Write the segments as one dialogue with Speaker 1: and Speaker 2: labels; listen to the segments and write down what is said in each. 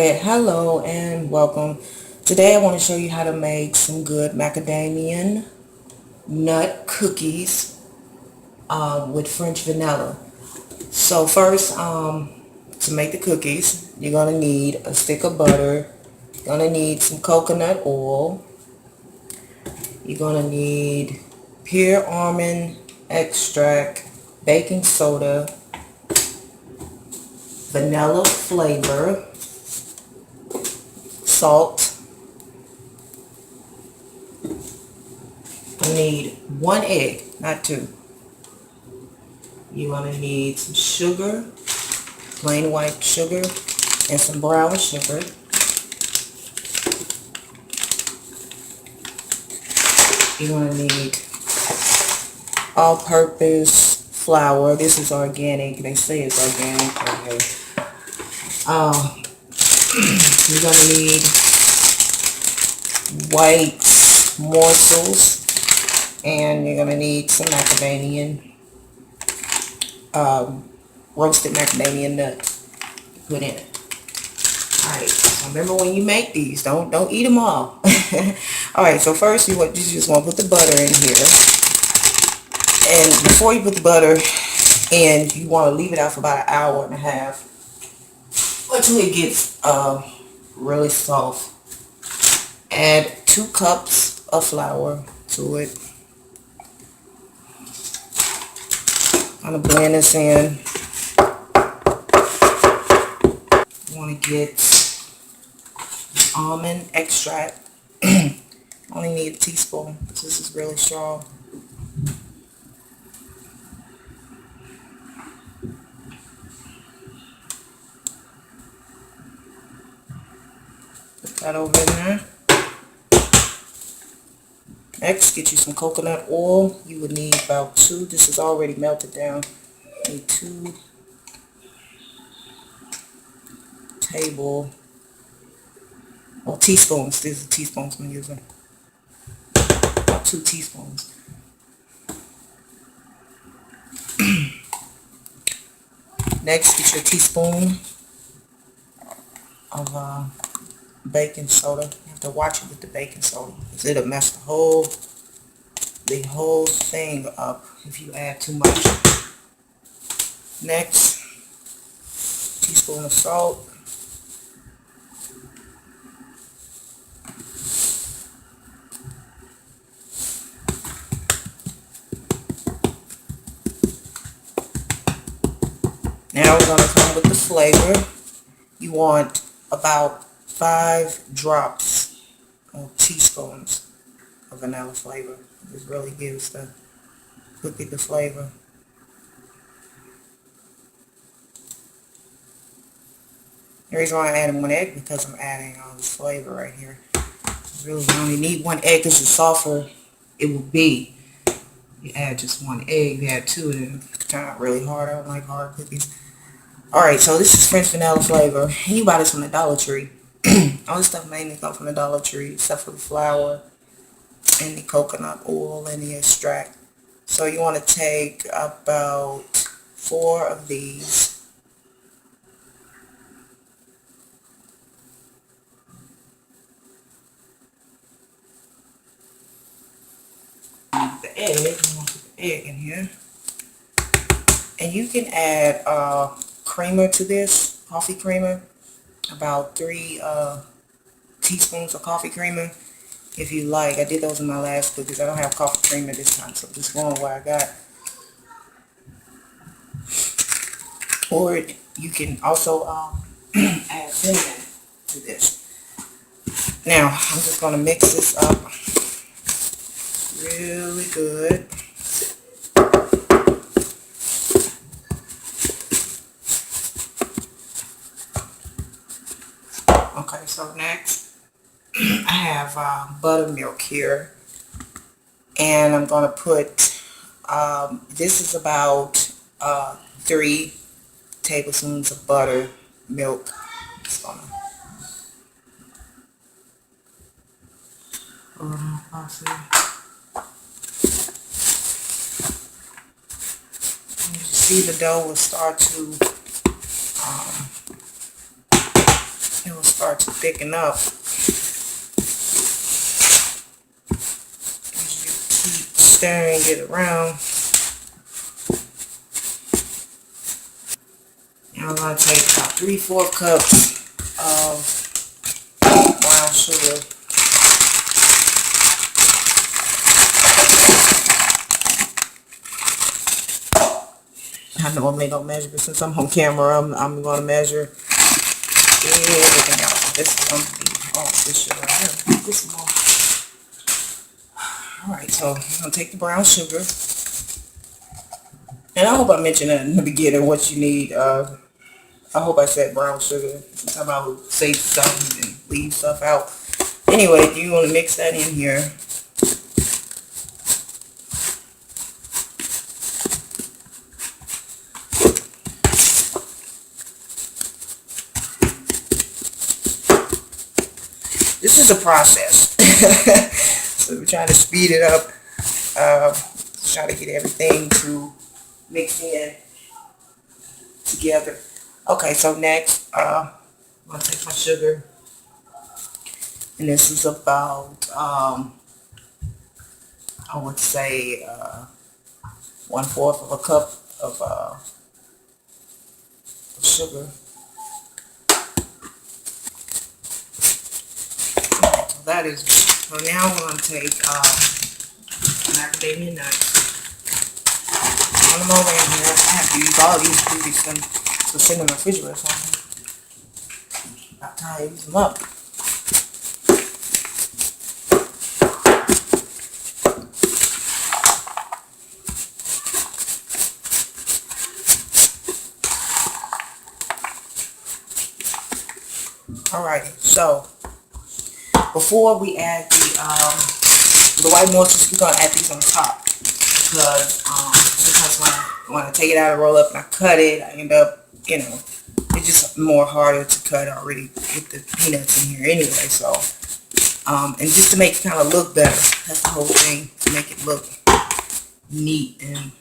Speaker 1: Hello and welcome. Today I want to show you how to make some good macadamia nut cookies with French vanilla. So first, to make the cookies, you're going to need a stick of butter. You're going to need some coconut oil. You're going to need pure almond extract, baking soda, vanilla flavor, salt. You need one egg, not two. You're going to need some sugar, plain white sugar, and some brown sugar. You're going to need all-purpose flour. This is organic. They say it's organic. Okay. You're going to need white morsels, and you're going to need some macadamia, roasted macadamia nuts to put in it. Alright, so remember when you make these, don't eat them all. Alright, so first you just want to put the butter in here. And before you put the butter in, you want to leave it out for about an hour and a half until it gets really soft. Add 2 cups of flour to it. I'm going to blend this in. You want to get almond extract. Only need a teaspoon because this is really strong. Put that over in there. Next, get you some coconut oil. You would need about 2. This is already melted down. You need 2 teaspoons. These are teaspoons I'm using. About 2 teaspoons. Next, get your teaspoon of baking soda. You have to watch it with the baking soda because it'll mess the whole thing up if you add too much. Next, teaspoon of salt. Now we're going to come with the flavor. You want about 5 drops or teaspoons of vanilla flavor. This really gives the cookie the flavor. The reason why I'm adding 1 egg because I'm adding all this flavor right here. Really, you only need 1 egg because the softer it will be. You add just 1 egg, you add 2, and it turn out really hard. I don't like hard cookies. Alright, so this is French vanilla flavor. And you buy this from the Dollar Tree. All this stuff mainly comes from the Dollar Tree, except for the flour and the coconut oil and the extract. So you want to take about 4 of these. The egg, you want to put the egg in here. And you can add creamer to this, coffee creamer, about 3 teaspoons of coffee creamer if you like. I did those in my last cookies. I don't have coffee creamer this time, so I'm just going with what I got. Or you can also add cinnamon to this. Now, I'm just going to mix this up really good. Okay, so next I have buttermilk here, and I'm going to put, this is about 3 tablespoons of buttermilk. Just gonna you see the dough will start to start to thicken up. Keep stirring it around. Now I'm going to take about 3/4 cups of brown sugar. I normally don't measure, but since I'm on camera, I'm going to measure everything out. This is going to be all this sugar right here. This more. Alright, so I'm going to take the brown sugar. And I hope I mentioned that in the beginning what you need. I hope I said brown sugar. Sometimes I would say something and leave stuff out. Anyway, you want to mix that in here. This is a process. So we're trying to speed it up. Trying to get everything to mix in together. Okay, so next, I'm going to take my sugar. And this is about, I would say, 1/4 of a cup of sugar. So that is good. So now I'm going to take macadamia nuts. Put them over in here. I have to use all these because to sit in the refrigerator or something. About time to use them up. Alrighty, so before we add the white moistures, we're gonna add these on top because sometimes when I take it out and roll up and I cut it, I end up, you know, it's just more harder to cut already with the peanuts in here anyway. So and just to make it kind of look better, that's the whole thing, to make it look neat, and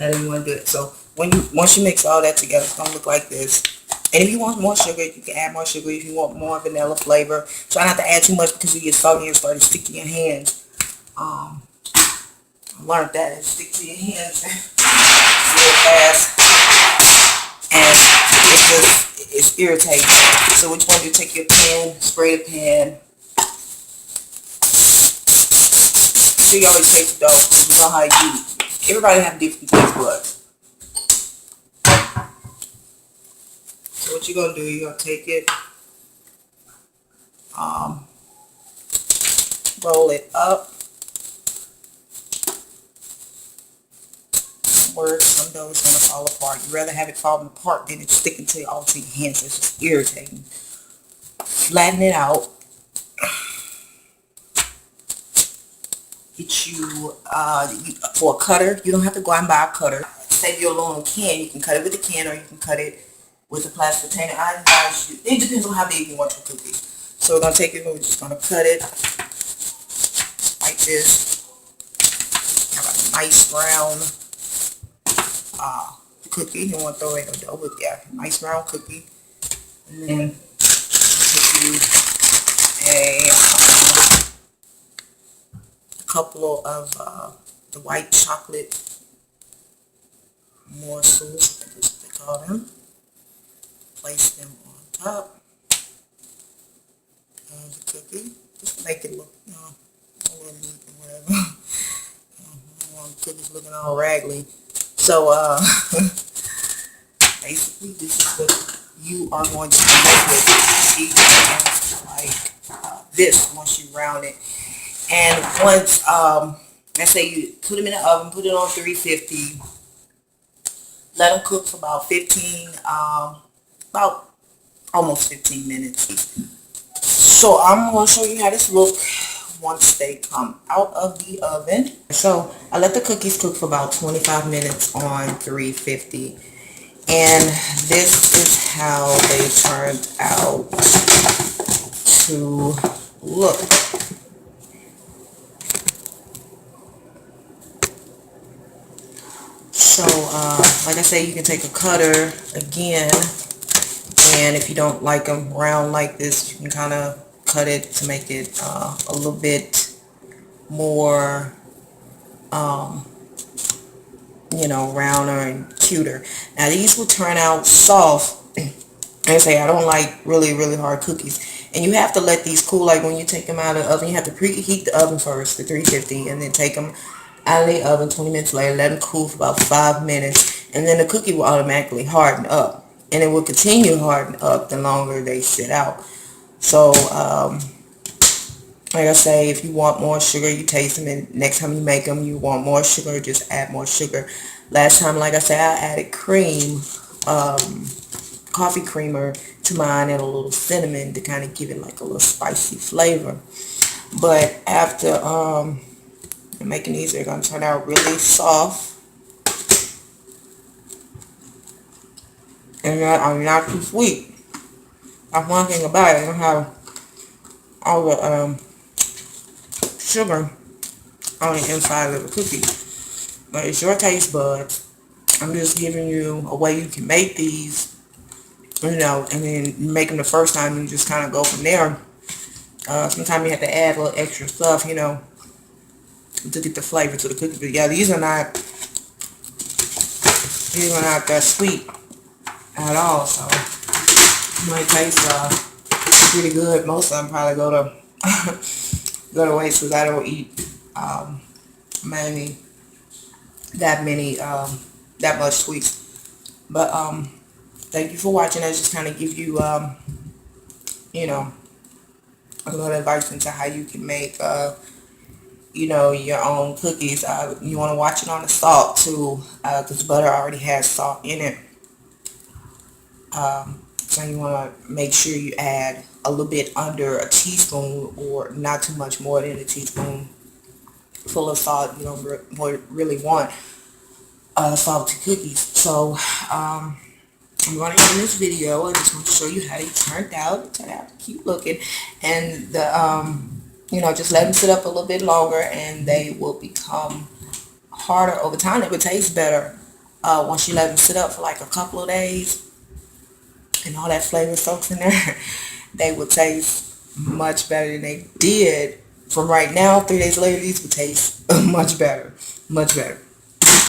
Speaker 1: I didn't want to do it. So once you mix all that together, it's gonna look like this. And if you want more sugar, you can add more sugar. If you want more vanilla flavor, try not to add too much because you get soggy and start to stick to your hands. I learned that it stick to your hands real fast, and it's irritating. So what you want to do? Take your pan, spray the pan. So you always taste the dough. You know how everybody have different taste buds. So what you're going to do, you're going to take it, roll it up. Where some dough is going to fall apart. You'd rather have it falling apart than it sticking to all to your hands. It's just irritating. Flatten it out. Get you, for a cutter, you don't have to go out and buy a cutter. Save your aluminum can. You can cut it with a can or you can cut it with a plastic container. I advise you, it depends on how big you want your cookies. So we're going to take it and we're just going to cut it like this. Have a nice round cookie. You don't want to throw it in the dough, but yeah, nice round cookie. And then I'll take you a couple of the white chocolate morsels, I think that's what they call them. Place them on top of the cookie, just to make it look, you know, a little neat and whatever. I don't want the cookies looking all raggedy. So basically this is what you are going to make with like this once you round it. And once let's say you put them in the oven, put it on 350, let them cook for about about almost 15 minutes. So I'm going to show you how this looks once they come out of the oven. So I let the cookies cook for about 25 minutes on 350, and this is how they turned out to look. So like I say, you can take a cutter again And if you don't like them round like this, you can kind of cut it to make it a little bit more, you know, rounder and cuter. Now these will turn out soft. I say I don't like really hard cookies, and you have to let these cool. Like when you take them out of the oven, you have to preheat the oven first to 350, and then take them out of the oven 20 minutes later. Let them cool for about 5 minutes, and then the cookie will automatically harden up, and it will continue to harden up the longer they sit out. So like I say, if you want more sugar, you taste them, and next time you make them, you want more sugar, just add more sugar. Last time, like I said, I added cream, coffee creamer to mine, and a little cinnamon to kind of give it like a little spicy flavor. But after making these, they're going to turn out really soft, and are not too sweet. That's one thing about it. They don't have all the sugar on the inside of the cookie, but it's your taste buds. I'm just giving you a way you can make these, you know, and then you make them the first time, you just kind of go from there. Sometimes you have to add a little extra stuff, you know, to get the flavor to the cookie. But yeah, these are not that sweet at all, so it might taste pretty good. Most of them probably go to waste because I don't eat mainly that much sweets. But thank you for watching. I just kind of give you you know, a little advice into how you can make you know, your own cookies. You want to watch it on the salt too, because butter already has salt in it. So you want to make sure you add a little bit under a teaspoon, or not too much more than a teaspoon full of salt. You don't really want salty cookies. So I'm going to end this video. I just want to show you how they turned out. They turned out cute looking, and the you know, just let them sit up a little bit longer, and they will become harder over time. It would taste better once you let them sit up for like a couple of days, and all that flavor soaks in there. They will taste much better than they did from right now. 3 days later, these will taste much better, much better.